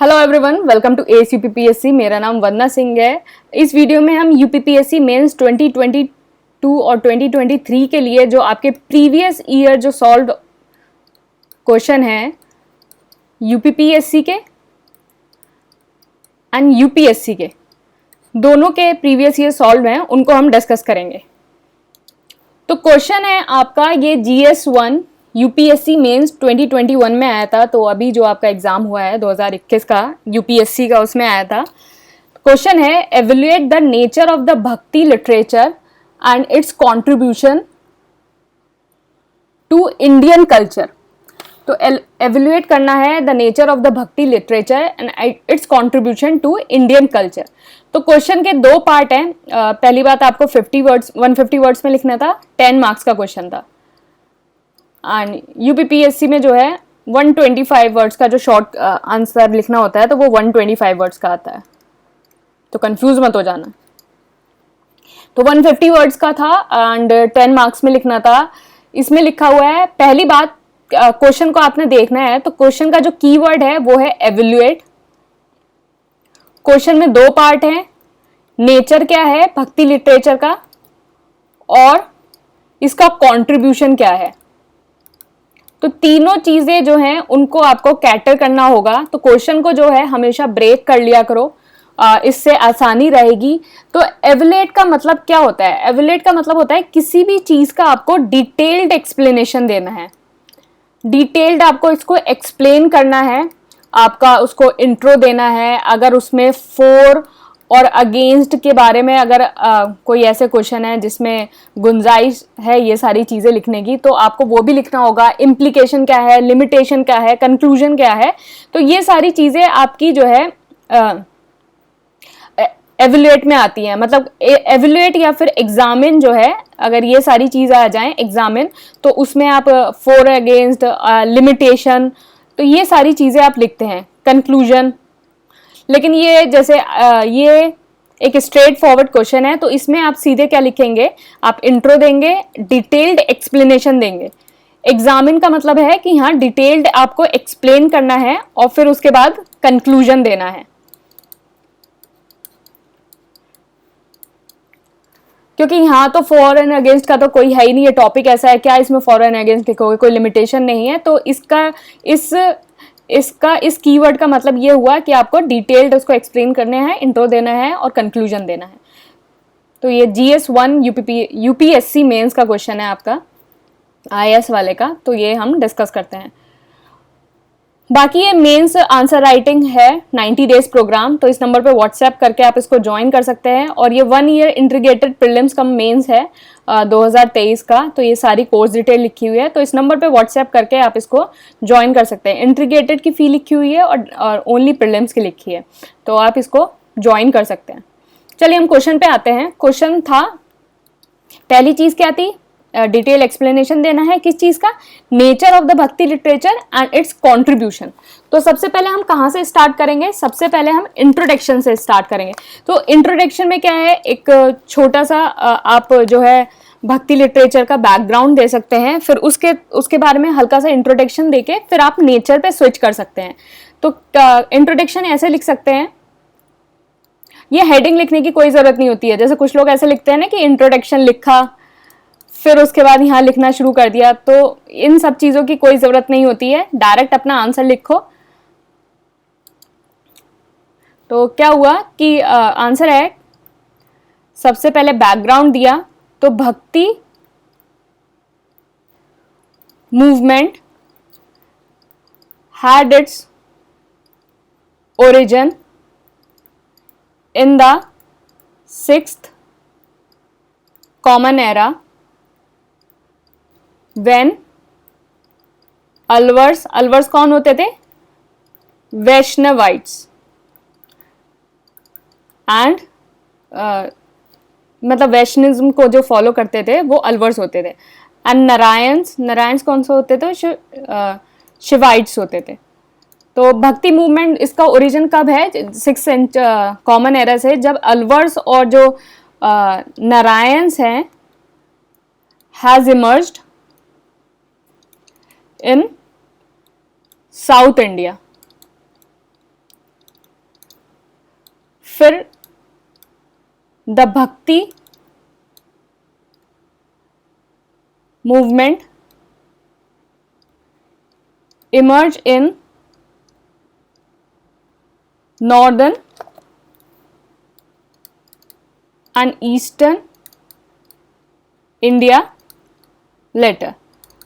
Hello everyone, welcome to एस UPPSC. मेरा नाम वंदना सिंह है। इस वीडियो में हम यूपीपीएससी मेंस 2022 और 2023 के लिए जो आपके प्रीवियस ईयर जो सॉल्व क्वेश्चन हैं यूपीपीएससी के एंड यूपीएससी के, दोनों के प्रीवियस ईयर सॉल्व हैं, उनको हम डिस्कस करेंगे। तो क्वेश्चन है आपका ये GS1 यूपीएससी मेंस 2021 में आया था। तो अभी जो आपका एग्जाम हुआ है 2021 का यूपीएससी का, उसमें आया था। क्वेश्चन है evaluate the nature of the bhakti literature and its contribution to Indian culture. तो एवेल्युएट करना है the nature of the bhakti literature and its contribution to Indian culture. तो क्वेश्चन के दो पार्ट हैं। पहली बात, आपको 150 वर्ड्स में लिखना था, 10 मार्क्स का क्वेश्चन था। एंड यूपीपीएससी में जो है 125 वर्ड्स का जो शॉर्ट आंसर लिखना होता है, तो वो 125 वर्ड्स का आता है, तो कंफ्यूज मत हो जाना। तो 150 वर्ड्स का था एंड 10 मार्क्स में लिखना था। इसमें लिखा हुआ है, पहली बात क्वेश्चन को आपने देखना है, तो क्वेश्चन का जो कीवर्ड है वो है एवेल्युएट। क्वेश्चन में दो पार्ट हैं, नेचर क्या है भक्ति लिटरेचर का और इसका कंट्रीब्यूशन क्या है। तो तीनों चीजें जो हैं उनको आपको कैटर करना होगा। तो क्वेश्चन को जो है हमेशा ब्रेक कर लिया करो, इससे आसानी रहेगी। तो एवेल्युएट का मतलब क्या होता है? एवेल्युएट का मतलब होता है किसी भी चीज का आपको डिटेल्ड एक्सप्लेनेशन देना है, डिटेल्ड आपको इसको एक्सप्लेन करना है, आपका उसको इंट्रो देना है। अगर उसमें फॉर और अगेंस्ट के बारे में अगर कोई ऐसे क्वेश्चन है जिसमें गुंजाइश है ये सारी चीज़ें लिखने की, तो आपको वो भी लिखना होगा। इम्प्लीकेशन क्या है, लिमिटेशन क्या है, कंक्लूजन क्या है, तो ये सारी चीज़ें आपकी जो है एवेल्युएट में आती हैं। मतलब एवेल्युएट या फिर एग्जामिन जो है, अगर ये सारी चीज़ आ जाएं एग्जामिन, तो उसमें आप फॉर अगेंस्ट, लिमिटेशन, तो ये सारी चीज़ें आप लिखते हैं। कंक्लूजन, लेकिन ये जैसे ये एक स्ट्रेट फॉरवर्ड क्वेश्चन है, तो इसमें आप सीधे क्या लिखेंगे, आप इंट्रो देंगे, डिटेल्ड एक्सप्लेनेशन देंगे। एग्जामिन का मतलब है कि हाँ डिटेल्ड आपको एक्सप्लेन करना है और फिर उसके बाद कंक्लूजन देना है। क्योंकि यहाँ तो फॉर एंड अगेंस्ट का तो कोई है ही नहीं, ये टॉपिक ऐसा है क्या इसमें फॉर एंड अगेंस्ट लिखोगे, कोई लिमिटेशन नहीं है। तो इसका इस कीवर्ड का मतलब ये हुआ कि आपको डिटेल्ड उसको एक्सप्लेन करने हैं, इंट्रो देना है और कंक्लूजन देना है। तो ये GS1 यूपीएससी मेंस का क्वेश्चन है आपका, IAS वाले का, तो ये हम डिस्कस करते हैं। बाकी ये मेंस आंसर राइटिंग है 90 डेज प्रोग्राम, तो इस नंबर पे व्हाट्सएप करके आप इसको ज्वाइन कर सकते हैं। और ये 1 year integrated prelims cum mains है 2023 का, तो ये सारी कोर्स डिटेल लिखी हुई है। तो इस नंबर पे व्हाट्सएप करके आप इसको ज्वाइन कर सकते हैं। इंटीग्रेटेड की फी लिखी हुई है और ओनली प्रीलिम्स की लिखी है, तो आप इसको ज्वाइन कर सकते हैं। चलिए हम क्वेश्चन पे आते हैं। क्वेश्चन था, पहली चीज क्या थी, डिटेल एक्सप्लेनेशन देना है किस चीज का, nature of the bhakti literature and its contribution. तो सबसे पहले हम कहाँ से स्टार्ट करेंगे, सबसे पहले हम इंट्रोडक्शन से स्टार्ट करेंगे। तो इंट्रोडक्शन में क्या है, एक छोटा सा आप जो है भक्ति लिटरेचर का बैकग्राउंड दे सकते हैं, फिर उसके बारे में हल्का सा इंट्रोडक्शन देके फिर आप नेचर पे स्विच कर सकते हैं। तो इंट्रोडक्शन ऐसे लिख सकते हैं, ये हेडिंग लिखने की कोई जरूरत नहीं होती है। जैसे कुछ लोग ऐसे लिखते हैं ना कि इंट्रोडक्शन लिखा फिर उसके बाद यहाँ लिखना शुरू कर दिया, तो इन सब चीजों की कोई जरूरत नहीं होती है, डायरेक्ट अपना आंसर लिखो। तो क्या हुआ कि आंसर है, सबसे पहले बैकग्राउंड दिया, तो भक्ति movement had its origin in the 6th common era when Alvars कौन होते थे, वैष्णवाइट्स, एंड मतलब वैष्णविज्म को जो फॉलो करते थे वो अलवर्स होते थे। एंड नारायण्स कौन से होते थे, शिवाइट्स होते थे। तो भक्ति मूवमेंट इसका ओरिजिन कब है, 6th कॉमन एरा से, जब अलवर्स और जो नारायण्स हैं has emerged in south India. The bhakti movement emerge in northern and eastern India later.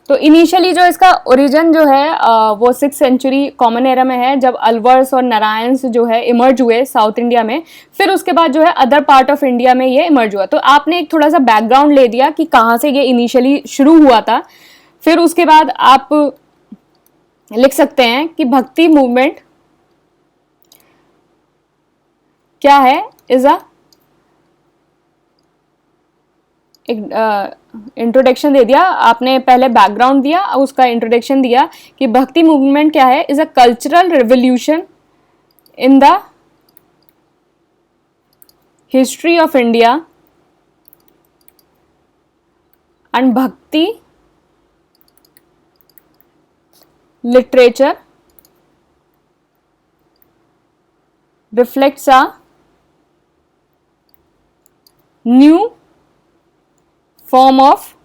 तो इनिशियली जो इसका ओरिजिन जो है वो 6th सेंचुरी कॉमन एरा में है, जब अलवर्स और नारायण्स जो है इमर्ज हुए साउथ इंडिया में। फिर उसके बाद जो है अदर पार्ट ऑफ इंडिया में ये इमर्ज हुआ। तो आपने एक थोड़ा सा बैकग्राउंड ले दिया कि कहाँ से ये इनिशियली शुरू हुआ था। फिर उसके बाद आप लिख सकते हैं कि भक्ति मूवमेंट क्या है, इज अ इंट्रोडक्शन दे दिया आपने, पहले बैकग्राउंड दिया, उसका इंट्रोडक्शन दिया कि भक्ति मूवमेंट क्या है, is a cultural revolution in the history of India and भक्ति literature reflects a new form of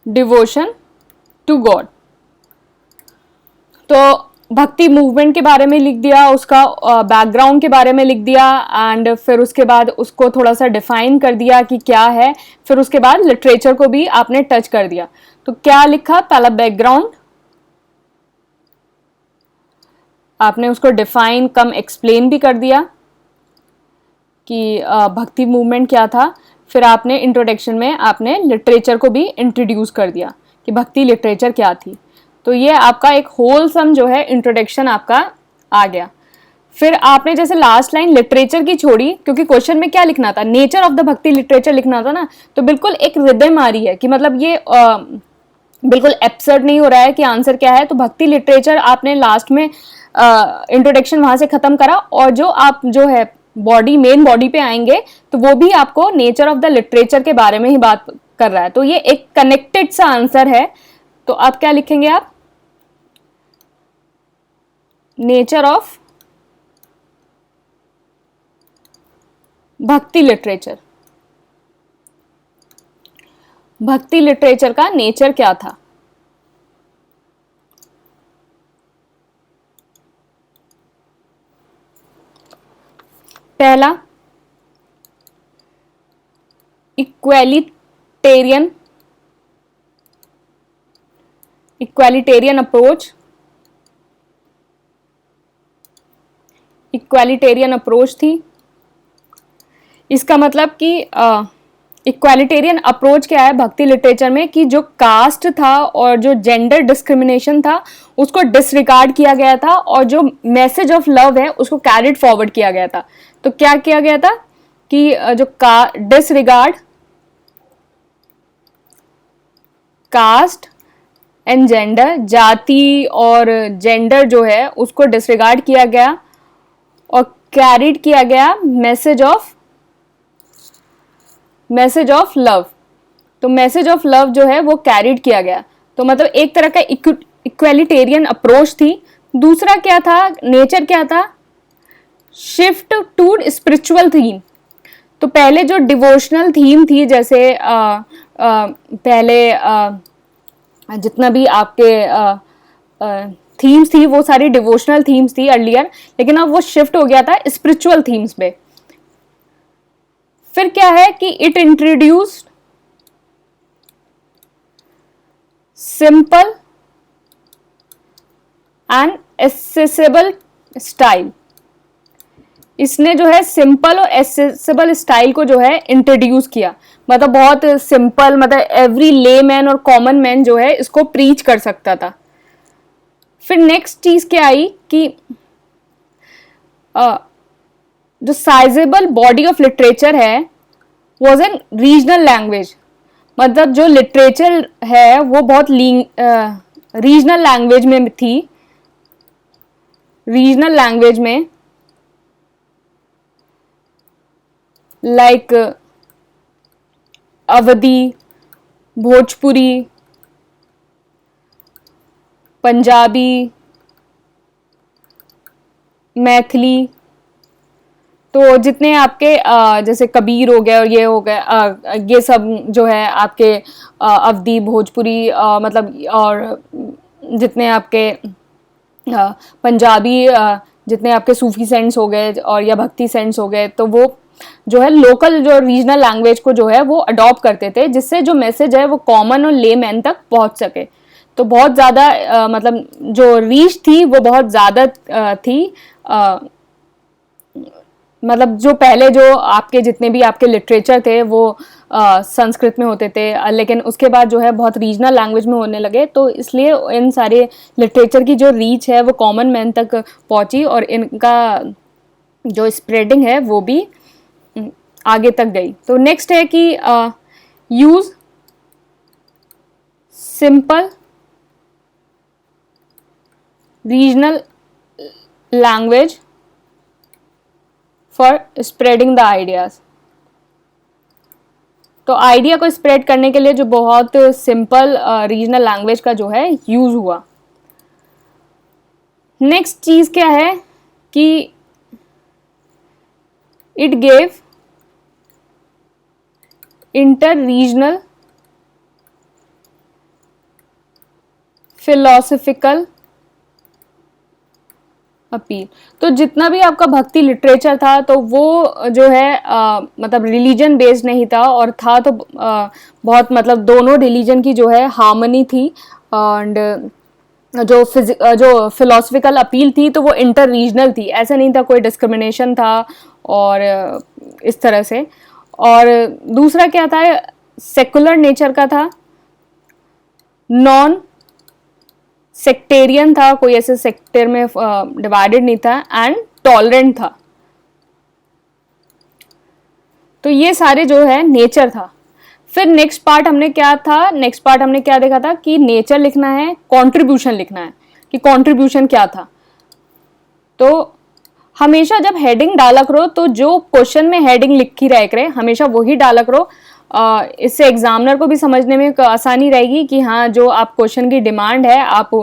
devotion to God। तो भक्ति मूवमेंट के बारे में लिख दिया, उसका बैकग्राउंड के बारे में लिख दिया, एंड फिर उसके बाद उसको थोड़ा सा डिफाइन कर दिया कि क्या है। फिर उसके बाद लिटरेचर को भी आपने टच कर दिया। तो क्या लिखा, पहला बैकग्राउंड, आपने उसको डिफाइन कम एक्सप्लेन भी कर दिया कि भक्ति मूवमेंट क्या था। फिर आपने इंट्रोडक्शन में आपने लिटरेचर को भी इंट्रोड्यूस कर दिया कि भक्ति लिटरेचर क्या थी। तो ये आपका एक होलसम जो है इंट्रोडक्शन आपका आ गया। फिर आपने जैसे लास्ट लाइन लिटरेचर की छोड़ी, क्योंकि क्वेश्चन में क्या लिखना था, nature of the bhakti literature लिखना था ना। तो बिल्कुल एक रिदम आ रही है कि मतलब ये बिल्कुल एब्सर्ड नहीं हो रहा है कि आंसर क्या है। तो भक्ति लिटरेचर आपने लास्ट में इंट्रोडक्शन वहां से खत्म करा, और जो आप जो है बॉडी, मेन बॉडी पे आएंगे तो वो भी आपको नेचर ऑफ द लिटरेचर के बारे में ही बात कर रहा है। तो ये एक कनेक्टेड सा आंसर है। तो आप क्या लिखेंगे, आप नेचर ऑफ भक्ति लिटरेचर, भक्ति लिटरेचर का नेचर क्या था। पहला, इक्वालिटेरियन अप्रोच, इक्वालिटेरियन अप्रोच थी। इसका मतलब कि इक्वालिटेरियन अप्रोच क्या है भक्ति लिटरेचर में, कि जो कास्ट था और जो जेंडर डिस्क्रिमिनेशन था उसको डिसरिगार्ड किया गया था, और जो मैसेज ऑफ लव है उसको कैरिड फॉरवर्ड किया गया था। तो क्या किया गया था कि जो डिसरिगार्ड कास्ट एंड जेंडर, जाति और जेंडर जो है उसको डिसरिगार्ड किया गया और कैरिड किया गया मैसेज ऑफ लव। तो मैसेज ऑफ लव जो है वो कैरिड किया गया। तो मतलब एक तरह का इक्वालिटेरियन अप्रोच थी। दूसरा क्या था, नेचर क्या था, शिफ्ट टू स्पिरिचुअल थीम। तो पहले जो डिवोशनल थीम थी, जैसे पहले जितना भी आपके थीम्स थी वो सारी डिवोशनल थीम्स थी अर्लियर, लेकिन अब वो शिफ्ट हो गया था स्पिरिचुअल थीम्स पे। फिर क्या है कि it introduced simple and accessible style. इसने जो है सिंपल और एसेसिबल स्टाइल को जो है इंट्रोड्यूस किया। मतलब बहुत सिंपल, मतलब एवरी लेमैन और कॉमन मैन जो है इसको प्रीच कर सकता था। फिर नेक्स्ट चीज क्या आई कि जो साइजेबल बॉडी ऑफ लिटरेचर है वॉज एन रीजनल लैंग्वेज। मतलब जो लिटरेचर है वो बहुत रीजनल लैंग्वेज में थी। रीजनल लैंग्वेज में लाइक अवधी, भोजपुरी, पंजाबी, मैथिली, तो जितने आपके जैसे कबीर हो गए और ये हो गए, ये सब जो है आपके अवधी भोजपुरी, मतलब और जितने आपके पंजाबी, जितने आपके सूफी सेंट्स हो गए और या भक्ति सेंट्स हो गए, तो वो जो है लोकल जो रीजनल लैंग्वेज को जो है वो अडॉप्ट करते थे, जिससे जो मैसेज है वो कॉमन और लेमैन तक पहुंच सके। तो बहुत ज़्यादा मतलब जो रीच थी वो बहुत ज़्यादा थी। मतलब जो पहले जो आपके जितने भी आपके लिटरेचर थे वो संस्कृत में होते थे, लेकिन उसके बाद जो है बहुत रीजनल लैंग्वेज में होने लगे, तो इसलिए इन सारे लिटरेचर की जो रीच है वो कॉमन मैन तक पहुंची और इनका जो स्प्रेडिंग है वो भी आगे तक गई। तो नेक्स्ट है कि use simple regional language for spreading the ideas. तो आइडिया को स्प्रेड करने के लिए जो बहुत सिंपल रीजनल लैंग्वेज का जो है यूज हुआ। नेक्स्ट चीज क्या है कि it gave inter regional philosophical appeal. तो जितना भी आपका भक्ति लिटरेचर था तो वो जो है मतलब रिलीजन बेस्ड नहीं था, और था तो बहुत मतलब दोनों रिलीजन की जो है हार्मनी थी, एंड जो फिलोसफिकल अपील थी तो वो इंटर रीजनल थी, ऐसा नहीं था कोई डिस्क्रिमिनेशन था और इस तरह से। और दूसरा क्या था, सेकुलर नेचर का था, नॉन सेक्टेरियन था, कोई ऐसे सेक्टर में डिवाइडेड नहीं था, एंड टॉलरेंट था। तो ये सारे जो है नेचर था। फिर नेक्स्ट पार्ट हमने क्या देखा था कि नेचर लिखना है, कंट्रीब्यूशन लिखना है कि कंट्रीब्यूशन क्या था। तो हमेशा जब हेडिंग डाला करो तो जो क्वेश्चन में हेडिंग लिखी रह करे हमेशा वही डाला करो, इससे एग्जामिनर को भी समझने में आसानी रहेगी कि हाँ जो आप क्वेश्चन की डिमांड है आप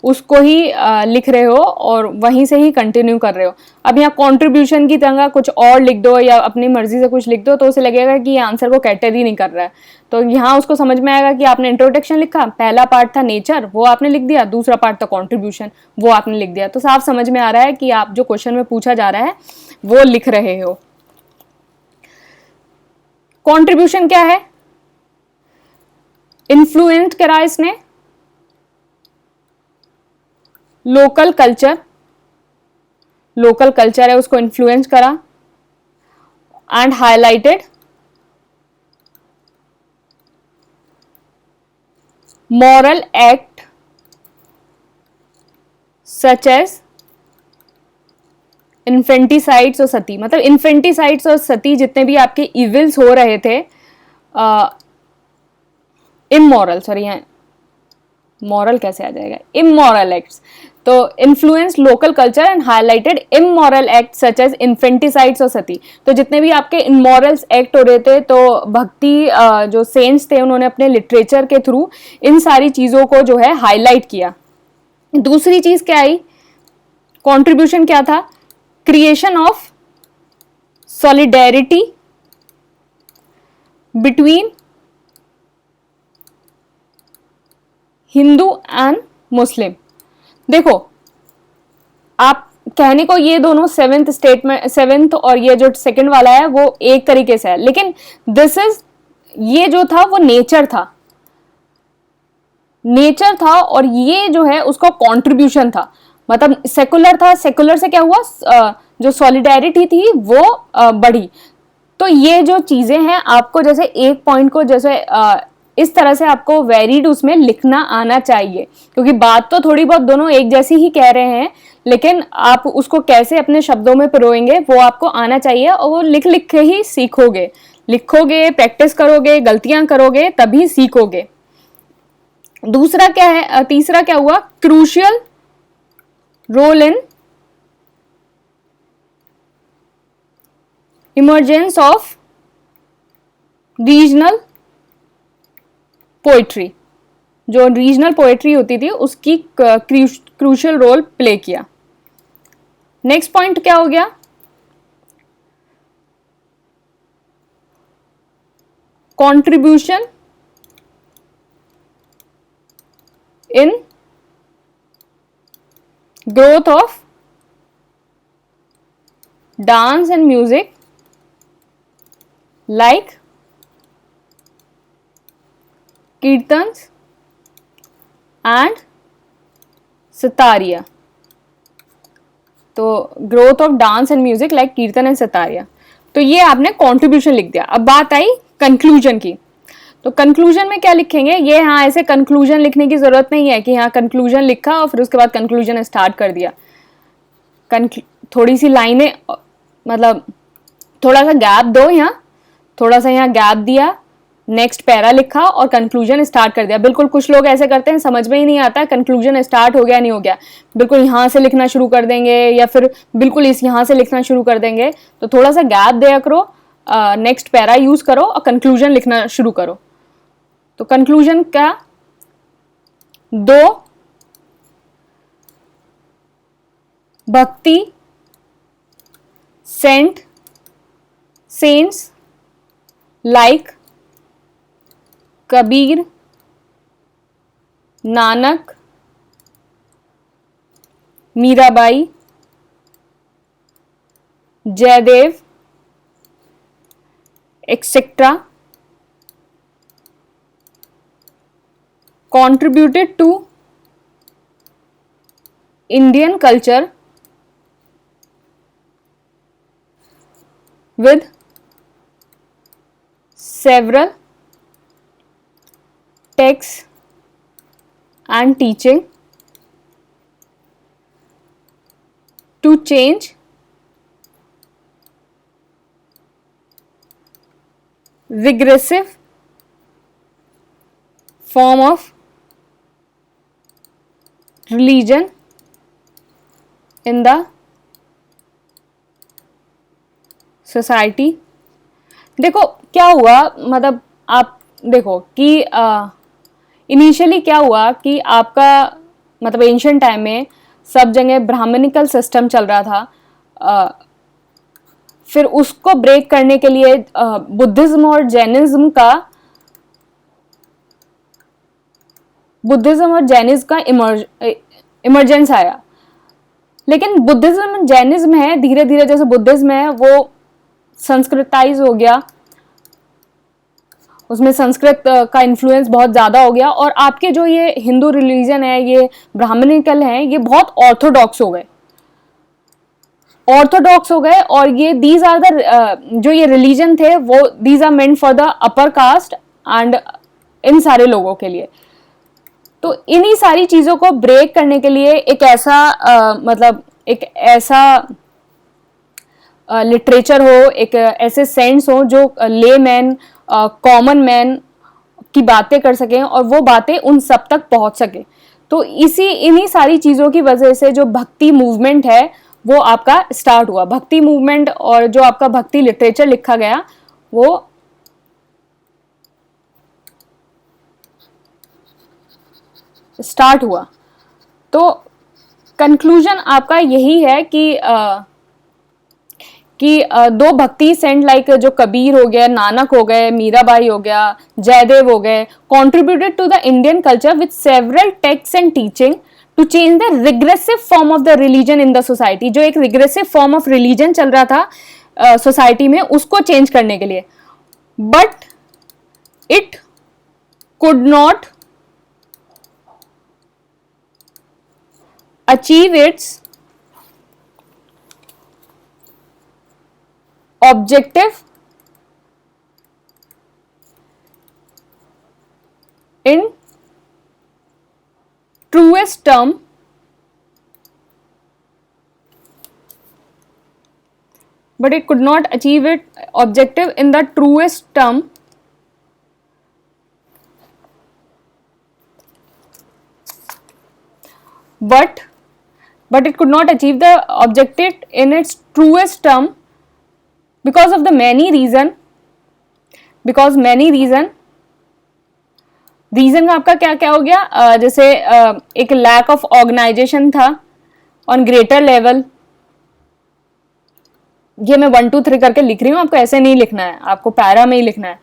उसको ही लिख रहे हो और वहीं से ही कंटिन्यू कर रहे हो। अब यहाँ कंट्रीब्यूशन की तरह कुछ और लिख दो या अपनी मर्जी से कुछ लिख दो तो उसे लगेगा कि ये आंसर को कैटर ही नहीं कर रहा है। तो यहाँ उसको समझ में आएगा कि आपने इंट्रोडक्शन लिखा, पहला पार्ट था नेचर वो आपने लिख दिया, दूसरा पार्ट था कंट्रीब्यूशन वो आपने लिख दिया। तो साफ समझ में आ रहा है कि आप जो क्वेश्चन में पूछा जा रहा है वो लिख रहे हो। कंट्रीब्यूशन क्या है, इन्फ्लुएंस करा इसने लोकल कल्चर है उसको इन्फ्लुएंस करा, and highlighted moral act such as infanticides और सती। मतलब इन्फेंटिसाइड्स और सती जितने भी आपके इविल्स हो रहे थे, इमोरल, सॉरी यहाँ मॉरल कैसे आ जाएगा, इमोरल एक्ट्स। तो influence local culture and highlighted immoral act such as infanticides और सती। तो जितने भी आपके इमोरल्स एक्ट हो रहे थे तो भक्ति जो सेंट्स थे उन्होंने अपने लिटरेचर के थ्रू इन सारी चीजों को जो है हाईलाइट किया। दूसरी चीज क्या आई, कंट्रीब्यूशन क्या था, creation of solidarity between Hindu and Muslim. देखो आप कहने को ये दोनों सेवेंथ और ये जो सेकंड वाला है वो एक तरीके से है, लेकिन ये जो था वो नेचर था और ये जो है उसका कंट्रीब्यूशन था। मतलब सेकुलर था, सेकुलर से क्या हुआ, जो सॉलिडेरिटी थी वो बढ़ी। तो ये जो चीजें हैं आपको जैसे एक पॉइंट को जैसे इस तरह से आपको वेरिड उसमें लिखना आना चाहिए, क्योंकि बात तो थोड़ी बहुत दोनों एक जैसी ही कह रहे हैं, लेकिन आप उसको कैसे अपने शब्दों में पिरोएंगे वो आपको आना चाहिए, और वो लिख लिख के ही सीखोगे, लिखोगे, प्रैक्टिस करोगे, गलतियां करोगे तभी सीखोगे। दूसरा क्या है, तीसरा क्या हुआ, crucial role in emergence of regional poetry. जो रीजनल पोएट्री होती थी उसकी क्रूशियल रोल प्ले किया। नेक्स्ट पॉइंट क्या हो गया, contribution in growth of dance and music like kirtans and sitariya. तो growth of dance and music like कीर्तन एंड सतारिया. तो ये आपने कंट्रीब्यूशन लिख दिया. अब बात आई कंक्लूजन की. तो कंक्लूजन में क्या लिखेंगे? ये हाँ ऐसे कंक्लूजन लिखने की जरूरत नहीं है कि हाँ कंक्लूजन लिखा और फिर उसके बाद कंक्लूजन स्टार्ट कर दिया. थोड़ी सी लाइनें, मतलब थोड़ा सा गैप दो, यहाँ थोड़ा सा यहाँ गैप दिया, नेक्स्ट पैरा लिखा और कंक्लूजन स्टार्ट कर दिया. बिल्कुल कुछ लोग ऐसे करते हैं, समझ में ही नहीं आता कंक्लूजन स्टार्ट हो गया नहीं हो गया, बिल्कुल यहाँ से लिखना शुरू कर देंगे या फिर बिल्कुल इस यहाँ से लिखना शुरू कर देंगे. तो थोड़ा सा गैप दिया करो, नेक्स्ट पैरा यूज करो और कंक्लूजन लिखना शुरू करो. तो कंक्लूजन का 2 bhakti saints like Kabir, Nanak, Mirabai, Jayadev etc. contributed to Indian culture with several texts and teaching to change regressive form of religion in the society. देखो क्या हुआ, मतलब आप देखो कि इनिशियली क्या हुआ कि आपका मतलब एंशिएंट टाइम में सब जगह ब्राह्मणिकल सिस्टम चल रहा था. फिर उसको ब्रेक करने के लिए बुद्धिज्म और जैनिज्म का इमर्जेंस आया. लेकिन बुद्धिज्म जैनिज्म है, धीरे धीरे जैसे बुद्धिज्म है वो संस्कृताइज हो गया, उसमें संस्कृत का इन्फ्लुएंस बहुत ज़्यादा हो गया और आपके जो ये हिंदू रिलीजन है, ये ब्राह्मणिकल है, ये बहुत ऑर्थोडॉक्स हो गए और ये दीज आर द जो ये रिलीजन थे वो these are meant for the upper caste and in सारे लोगों के लिए. तो इन्हीं सारी चीज़ों को ब्रेक करने के लिए एक ऐसा लिटरेचर हो, एक ऐसे सेंस हो जो ले मैन, कॉमन मैन की बातें कर सकें और वो बातें उन सब तक पहुंच सके. तो इन्हीं सारी चीज़ों की वजह से जो भक्ति मूवमेंट है वो आपका स्टार्ट हुआ. भक्ति मूवमेंट और जो आपका भक्ति लिटरेचर लिखा गया वो स्टार्ट हुआ. तो कंक्लूजन आपका यही है कि 2 भक्ति सेंट लाइक जो कबीर हो गया, नानक हो गए, मीराबाई हो गया, जयदेव हो गए, contributed to the Indian culture with several texts and teaching to change the regressive form of the religion in the society. जो एक regressive form of religion चल रहा था सोसाइटी में, उसको चेंज करने के लिए. But it could not achieve its objective in truest term but it could not achieve its objective in the truest term but it could not achieve the objective in its truest term because of the many reason का आपका क्या क्या हो गया. जैसे एक lack of organisation था on greater level. ये मैं 1 2 3 करके लिख रही हूँ, आपको ऐसे नहीं लिखना है, आपको पैरा में ही लिखना है.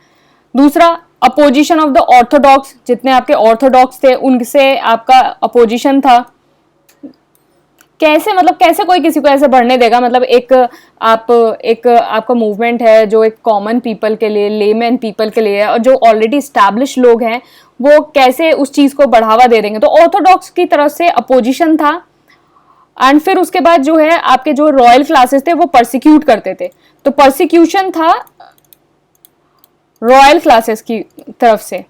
दूसरा, अपोजिशन ऑफ द ऑर्थोडॉक्स, जितने आपके ऑर्थोडॉक्स थे उनसे आपका अपोजिशन था। कैसे, मतलब कैसे कोई किसी को ऐसे बढ़ने देगा, मतलब एक आपका मूवमेंट है जो एक कॉमन पीपल के लिए, लेमैन पीपल के लिए है, और जो ऑलरेडी स्टैब्लिश लोग हैं वो कैसे उस चीज को बढ़ावा दे देंगे। तो ऑर्थोडॉक्स की तरफ से अपोजिशन था। एंड फिर उसके बाद जो है आपके जो रॉयल क्लासेस थे वो परसिक्यूट करते थे, तो परसिक्यूशन था रॉयल क्लासेस की तरफ से।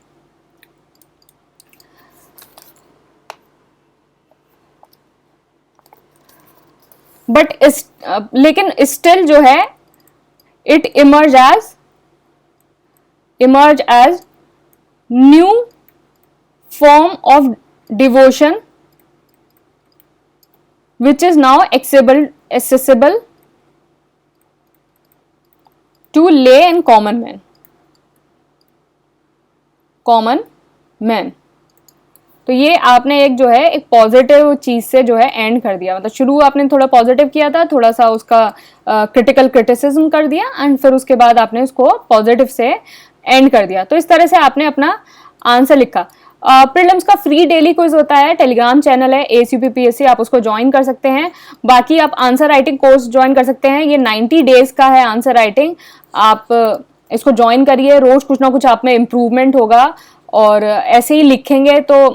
बट लेकिन स्टिल जो है it emerge as new form of devotion which is now accessible to lay and common men। तो ये आपने एक जो है एक पॉजिटिव चीज से जो है एंड कर दिया, मतलब शुरू आपने थोड़ा पॉजिटिव किया था, थोड़ा सा उसका क्रिटिकल क्रिटिसिज्म कर दिया, एंड फिर उसके बाद आपने उसको पॉजिटिव से एंड कर दिया। तो इस तरह से आपने अपना आंसर लिखा। प्रीलिम्स का फ्री डेली क्विज होता है, टेलीग्राम चैनल है ASUPPSC, आप उसको ज्वाइन कर सकते हैं। बाकी आप आंसर राइटिंग कोर्स ज्वाइन कर सकते हैं, ये 90 डेज का है आंसर राइटिंग। आप इसको ज्वाइन करिए, रोज कुछ ना कुछ आप में इम्प्रूवमेंट होगा, और ऐसे ही लिखेंगे तो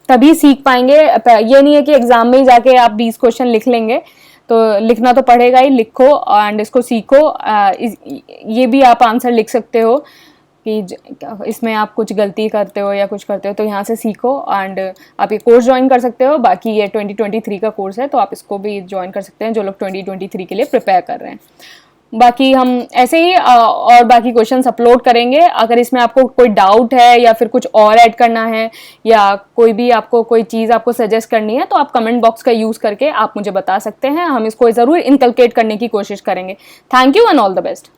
तभी सीख पाएंगे। ये नहीं है कि एग्जाम में ही जाके आप 20 क्वेश्चन लिख लेंगे, तो लिखना तो पड़ेगा ही, लिखो एंड इसको सीखो। ये भी आप आंसर लिख सकते हो कि इसमें आप कुछ गलती करते हो या कुछ करते हो, तो यहाँ से सीखो एंड आप ये कोर्स ज्वाइन कर सकते हो। बाकी ये 2023 का कोर्स है, तो आप इसको भी ज्वाइन कर सकते हैं जो लोग 2023 के लिए प्रिपेयर कर रहे हैं। बाकी हम ऐसे ही और बाकी क्वेश्चंस अपलोड करेंगे। अगर इसमें आपको कोई डाउट है या फिर कुछ और ऐड करना है, या कोई भी आपको कोई चीज़ आपको सजेस्ट करनी है, तो आप कमेंट बॉक्स का यूज़ करके आप मुझे बता सकते हैं। हम इसको ज़रूर इनकलकेट करने की कोशिश करेंगे। Thank you and all the best.